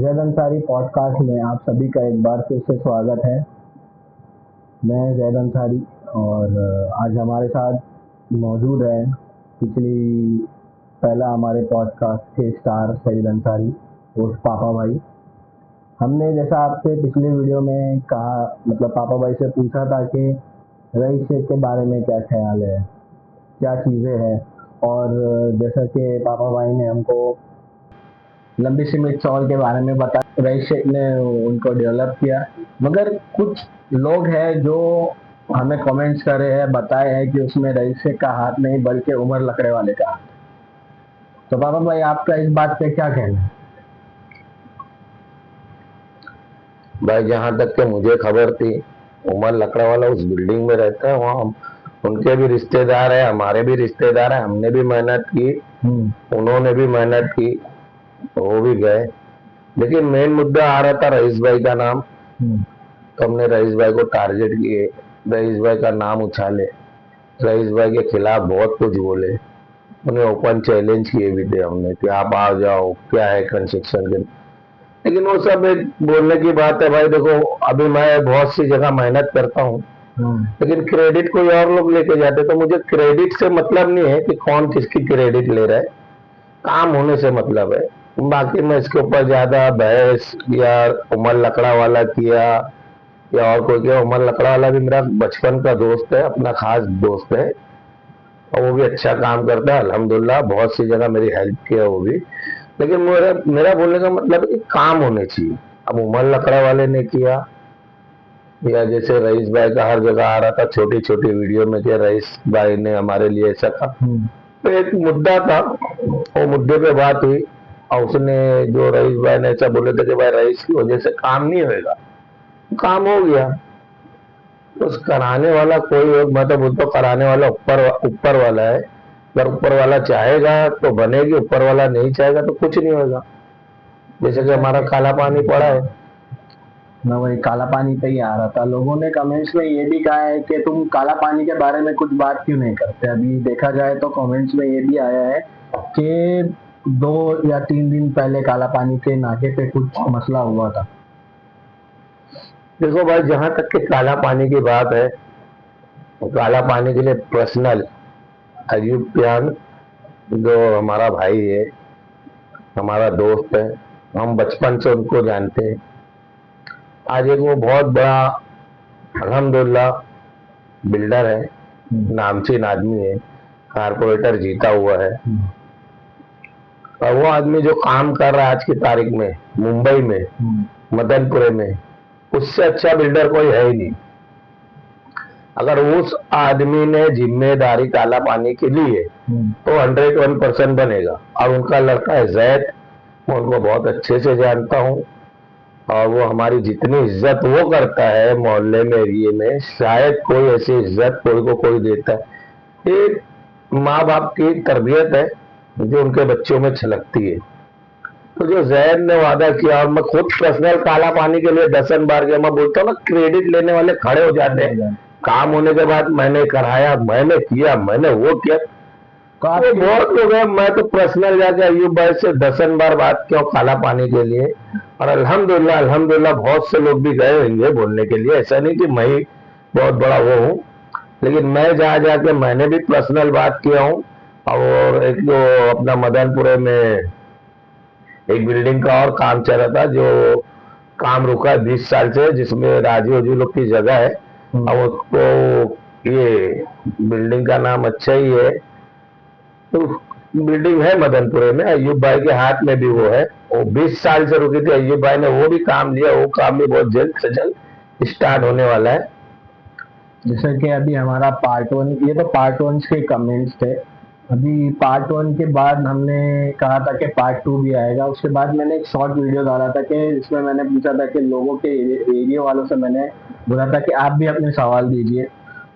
Zaid Ansari podcast में आप सभी का एक बार फिर से स्वागत है। मैं जैद अंसारी और आज हमारे साथ मौजूद है पिछली पहला हमारे पॉडकास्ट के स्टार सईद अंसारी और पापा भाई। हमने जैसा आपसे पिछले वीडियो में कहा पापा भाई से पूछा था कि रईस शेख के बारे में क्या ख्याल है, क्या चीज़ें हैं, और जैसा कि पापा भाई ने हमको लंबी सिमित चौल के बारे में बताया, रईस शेख ने उनको डेवलप किया। मगर कुछ लोग हैं जो हमें कमेंट्स कर रहे हैं, बताए हैं कि उसमें रईस शेख का हाथ नहीं बल्कि उमर लकड़े वाले का हाथ। तो पापा भाई आपका इस बात पे क्या कहना है? भाई जहाँ तक के मुझे खबर थी, उमर लकड़ा वाला उस बिल्डिंग में रहता है। वहाँ उनके भी रिश्तेदार है, हमारे भी रिश्तेदार है। हमने भी मेहनत की, उन्होंने भी मेहनत की, वो भी गए। लेकिन मेन मुद्दा आ रहा था रईस भाई का नाम। तो हमने रईस भाई को टारगेट किए, रईस भाई का नाम उछाले, रईस भाई के खिलाफ बहुत कुछ बोले, उन्हें ओपन चैलेंज किए भी थे हमने कि आप आ जाओ, क्या है कंस्ट्रक्शन के। लेकिन वो सब एक बोलने की बात है। भाई देखो, अभी मैं बहुत सी जगह मेहनत करता हूँ, लेकिन क्रेडिट कोई और लोग लेके जाते। तो मुझे क्रेडिट से मतलब नहीं है कि कौन किसकी क्रेडिट ले रहा है, काम होने से मतलब है। बाकी मैं इसके ऊपर ज्यादा बहस या उमर लकड़ा वाला किया या और कोई किया। उमर लकड़ा वाला भी मेरा बचपन का दोस्त है, अपना खास दोस्त है, और वो भी अच्छा काम करता है अल्हम्दुलिल्लाह। बहुत सी जगह मेरी हेल्प किया वो भी। लेकिन मेरा मेरा बोलने का मतलब है कि काम होने चाहिए। अब उमर लकड़ा वाले ने किया, या जैसे रईस भाई का हर जगह आ रहा था छोटी छोटी वीडियो में कि रईस भाई ने हमारे लिए ऐसा कहा। तो एक मुद्दा था, वो मुद्दे पे बात हुई, और उसने जो रईस भाई ने ऐसा बोले थे कि भाई रईस की वजह से काम नहीं होगा, काम हो गया। तो उस कराने वाला कोई और, मैं तो बोलता हूँ कराने वाला ऊपर ऊपर वाला है। अगर ऊपर वाला चाहेगा तो बनेगी, ऊपर वाला नहीं चाहेगा तो कुछ नहीं होगा। जैसे कि हमारा काला पानी पड़ा है। मैं वही काला पानी पे ही आ रहा था। लोगों ने कमेंट्स में ये भी कहा है कि तुम काला पानी के बारे में कुछ बात क्यों नहीं करते। अभी देखा जाए तो कमेंट्स में ये भी आया है कि 2 या 3 दिन पहले काला पानी के नाके पे कुछ मसला हुआ था। देखो भाई, जहां तक के काला पानी की बात है, तो काला पानी के लिए पर्सनल अयूब प्यान, जो हमारा भाई है, हमारा दोस्त है, हम बचपन से उनको जानते हैं। आज एक वो बहुत बड़ा अल्हम्दुलिल्लाह बिल्डर है, नामचीन आदमी है, कारपोरेटर जीता हुआ है। और वो आदमी जो काम कर रहा है आज की तारीख में मुंबई में, मदनपुरे में, उससे अच्छा बिल्डर कोई है ही नहीं। अगर उस आदमी ने जिम्मेदारी काला पानी के लिए तो 101% बनेगा। और उनका लड़का है जैद, मैं उनको बहुत अच्छे से जानता हूँ, और वो हमारी जितनी इज्जत वो करता है मोहल्ले में, एरिए में, शायद कोई ऐसी इज्जत कोई को कोई देता है। एक माँ बाप की तरबियत है जो उनके बच्चों में छलकती है। तो जो जैद ने वादा किया, और मैं खुद पर्सनल काला पानी के लिए दसन बार गया। मैं बोलता हूँ ना, क्रेडिट लेने वाले खड़े हो जाते हैं। काम होने के बाद मैंने कराया, मैंने किया, मैंने वो किया। तो बहुत लोग हैं, मैं तो पर्सनल जाके अयूब भाई से दसन बार बात किया काला पानी के लिए। और अल्हम्दुलिल्लाह अल्हम्दुलिल्लाह बहुत से लोग भी गए होंगे बोलने के लिए। ऐसा नहीं कि मैं ही बहुत बड़ा वो हूँ, लेकिन मैं जा जाके मैंने भी पर्सनल बात किया हूँ। और एक जो अपना मदनपुरे में एक बिल्डिंग का और काम चल रहा था, जो काम रुका है 20 साल से, जिसमें राजू वजू लोग की जगह है। अब उसको ये बिल्डिंग का नाम अच्छा ही है, तो बिल्डिंग है मदनपुरे में, अयूब भाई के हाथ में भी वो है। वो 20 साल से रुकी थी, अयूब भाई ने वो भी काम लिया। वो काम भी बहुत जल्द से जल्द स्टार्ट होने वाला है। जैसे कि अभी हमारा पार्ट 1, ये तो पार्ट 1 के कमेंट्स थे। अभी पार्ट 1 के बाद हमने कहा था कि पार्ट 2 भी आएगा। उसके बाद मैंने एक शॉर्ट वीडियो डाला था कि इसमें मैंने पूछा था कि लोगों के एरिया वालों से मैंने बोला था कि आप भी अपने सवाल दीजिए।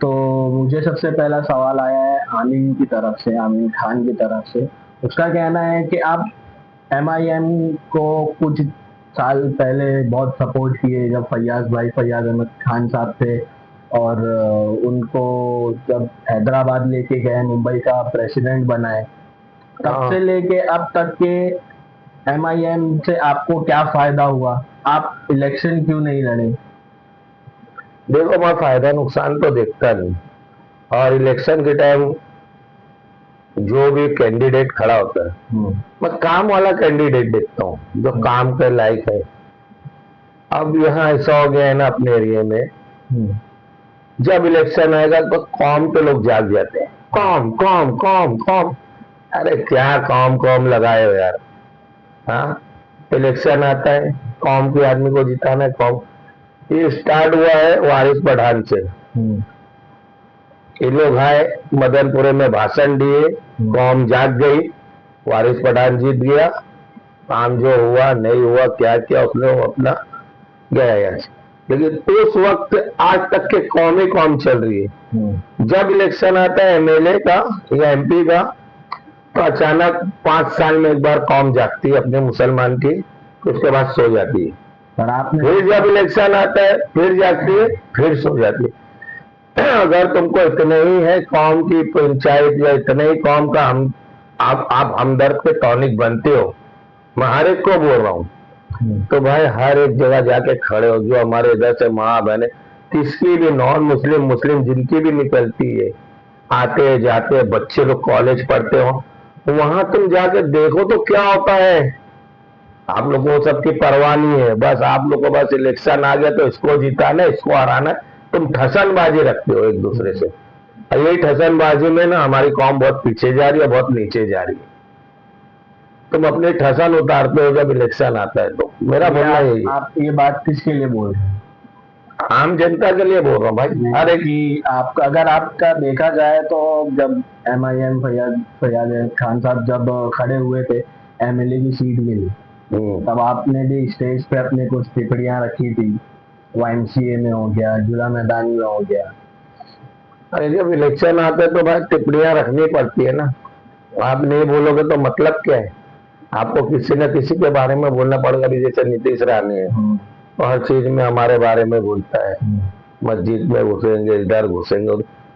तो मुझे सबसे पहला सवाल आया है आमीन की तरफ से, आमीन खान की तरफ से। उसका कहना है कि आप MIM को कुछ साल पहले बहुत सपोर्ट किए, जब फैयाज अहमद खान साहब थे, और उनको जब हैदराबाद लेके गए, मुंबई का प्रेसिडेंट बनाए, तब से लेके अब तक के MIM से आपको क्या फायदा हुआ? आप इलेक्शन क्यों नहीं लड़े? देखो, मैं फायदा नुकसान तो देखता नहीं, और इलेक्शन के टाइम जो भी कैंडिडेट खड़ा होता है, मैं काम वाला कैंडिडेट देखता हूँ जो काम के लायक है। अब यहाँ ऐसा हो गया है ना अपने एरिया में, जब इलेक्शन आएगा तो कॉम पे लोग जाग जाते हैं, कॉम कॉम कॉम कॉम। अरे क्या कॉम कॉम लगाए हो यार। हाँ, इलेक्शन आता है, कॉम के आदमी को जिताना है, कॉम। ये स्टार्ट हुआ है वारिस पठान से। ये लोग आए, मदनपुरे में भाषण दिए, कौम जाग गई, वारिस पठान जीत गया। काम जो हुआ नहीं हुआ क्या किया उसने, वो अपना गया यार। लेकिन उस वक्त आज तक के कौम ही कौम चल रही है। जब इलेक्शन आता है MLA का या MP का, तो अचानक 5 साल में एक बार कौम जागती है अपने मुसलमान की, उसके बाद सो जाती है। पर आपने फिर जब इलेक्शन आता है फिर जागती है, फिर सो जाती है। अगर तुमको इतने ही है कौम की पंचायत या इतने ही कौम का आप हमदर्द पे टॉनिक बनते हो, मैं हर एक को बोल रहा हूँ, तो भाई हर एक जगह जाके खड़े हो। जो हमारे इधर से माँ बहने, किसकी भी नॉन मुस्लिम मुस्लिम जिनकी भी निकलती है, आते जाते बच्चे लोग कॉलेज पढ़ते हो, वहां तुम जाके देखो तो क्या होता है। आप लोगों को सबकी परवाह नहीं है, बस आप लोग को बस इलेक्शन आ गया तो इसको जिताना, इसको हराना। तुम ठसनबाजी रखते हो एक दूसरे से, और यही ठसनबाजी में ना हमारी कौम बहुत पीछे जा रही है, बहुत नीचे जा रही है। तुम अपने ठसन उतारते हो जब इलेक्शन आता है, तो मेरा बोलना यही है। आप ये बात किसके लिए बोल रहे हैं? आम जनता के लिए बोल रहा हूँ भाई। अरे कि आपका, अगर आपका देखा जाए तो जब MIM फैयाज खान साहब जब खड़े हुए थे MLA की सीट के लिए, तब आपने भी स्टेज पे अपने कुछ टिप्पणियां रखी थी। YMCA में हो गया, जुला मैदान में हो गया। अरे जब इलेक्शन आता है तो भाई टिप्पणियां रखनी पड़ती है ना। आप नहीं बोलोगे तो मतलब क्या है? आपको किसी न किसी के बारे में बोलना पड़ेगा। भी जैसे नीतीश रानी है, तो हर चीज में हमारे बारे में बोलता है। मस्जिद में घुसेंगे, इधर घुसेंगे,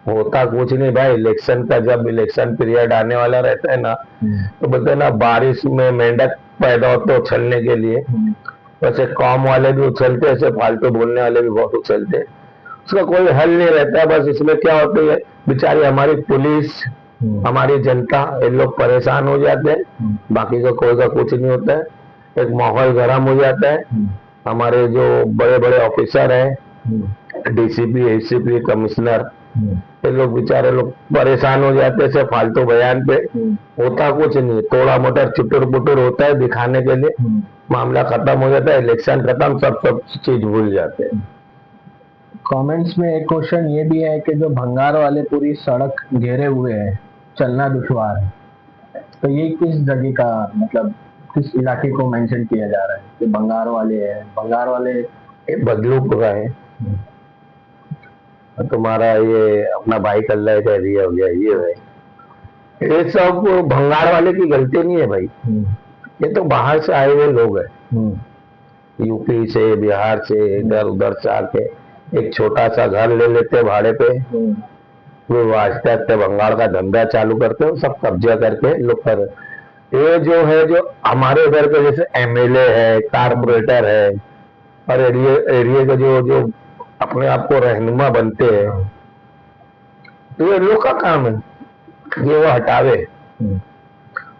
होता कुछ नहीं भाई। इलेक्शन का जब इलेक्शन पीरियड आने वाला रहता है ना, तो बोलते हैं ना, बारिश में मेंढक पैदा होते तो उछलने के लिए, वैसे कौम वाले भी उछलते, ऐसे फालतू बोलने वाले भी बहुत उछलते। उसका कोई हल नहीं रहता है। बस इसमें क्या होती है, बेचारी हमारी पुलिस, हमारी जनता, ये लोग परेशान हो जाते हैं। बाकी का कोई का कुछ नहीं होता है। एक माहौल गर्म हो जाता है। हमारे जो बड़े बड़े ऑफिसर हैं, DCP, ACP, कमिश्नर, ये लोग बेचारे लोग परेशान हो जाते हैं फालतू बयान पे। होता कुछ नहीं, थोड़ा मोटा चुटुर पुटुर होता है दिखाने के लिए, मामला खत्म हो जाता है, इलेक्शन खत्म, सब चीज भूल जाते हैं। कमेंट्स में एक क्वेश्चन ये भी है कि जो भंगार वाले पूरी सड़क घेरे हुए हैं, चलना दुश्वार है, तो ये किस जगह का, मतलब किस इलाके को मेंशन किया जा रहा है कि भंगार वाले हैं? भंगार वाले ये बदलूपुरा है, तुम्हारा ये अपना भाई कल्ला का एरिया हो गया, ये है। ये सब भंगार वाले की गलती नहीं है भाई। ये तो बाहर से आए हुए लोग हैं, यूपी से, बिहार से, इधर उधर से आके एक छोटा सा घर ले लेते भाड़े पे, वो आस्ते आस्ते भंगार का धंधा चालू करते हो, सब कब्जा करके लोग कर। ये जो है, जो हमारे इधर के जैसे MLA है, कारपोरेटर है, और एरिया के जो अपने आप को रहनुमा बनते हैं, तो ये लोग का काम है ये वो हटावे,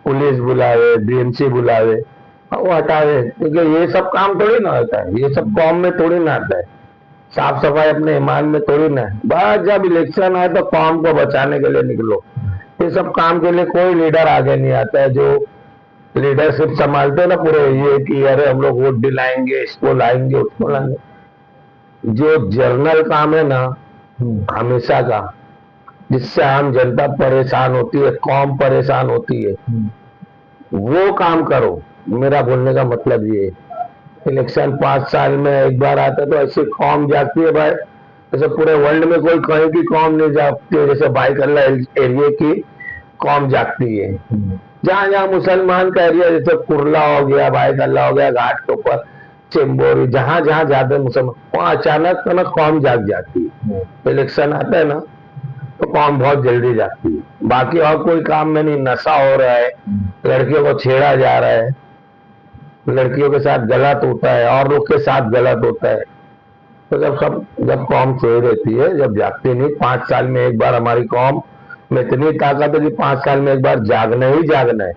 पुलिस बुलावे, BMC बुलावे, वो हटावे। क्योंकि ये सब काम थोड़ी ना होता है, ये सब कौम में थोड़ी ना आता है। साफ सफाई अपने ईमान में थोड़ी ना है। बस जब इलेक्शन आए तो कौम को बचाने के लिए निकलो। ये सब काम के लिए कोई लीडर आगे नहीं आता है। जो लीडरशिप संभालते हैं ना पूरे, ये कि अरे हम लोग वोट दिलाएंगे, इसको लाएंगे, उसको लाएंगे। जो जर्नल काम है ना हमेशा का, जिससे आम जनता परेशान होती है, कौम परेशान होती है, वो काम करो। मेरा बोलने का मतलब ये है। इलेक्शन 5 साल में एक बार आता है तो ऐसी कौम जागती है भाई, जैसे पूरे वर्ल्ड में कोई कहीं की कौम नहीं जागती है, जैसे भाई कल्ला एरिया की कौम जागती है। जहां जहां मुसलमान का एरिया, जैसे कुरला हो गया, भाई कल्ला हो गया, घाट के ऊपर चेंबोरी, जहां जहां ज्यादा मुसलमान, वहां अचानक ना कौम जाग जाती है। इलेक्शन आता है ना तो कौम बहुत जल्दी जागती है। बाकी और कोई काम में नहीं। नशा हो रहा है, लड़कियों को छेड़ा जा रहा है, लड़कियों के साथ गलत होता है और लोग के साथ गलत होता है। तो जब कौम सोई रहती है, जब जागती नहीं, 5 साल में एक बार हमारी कौम में इतनी ताकत है कि 5 साल में एक बार जागना ही जागना है।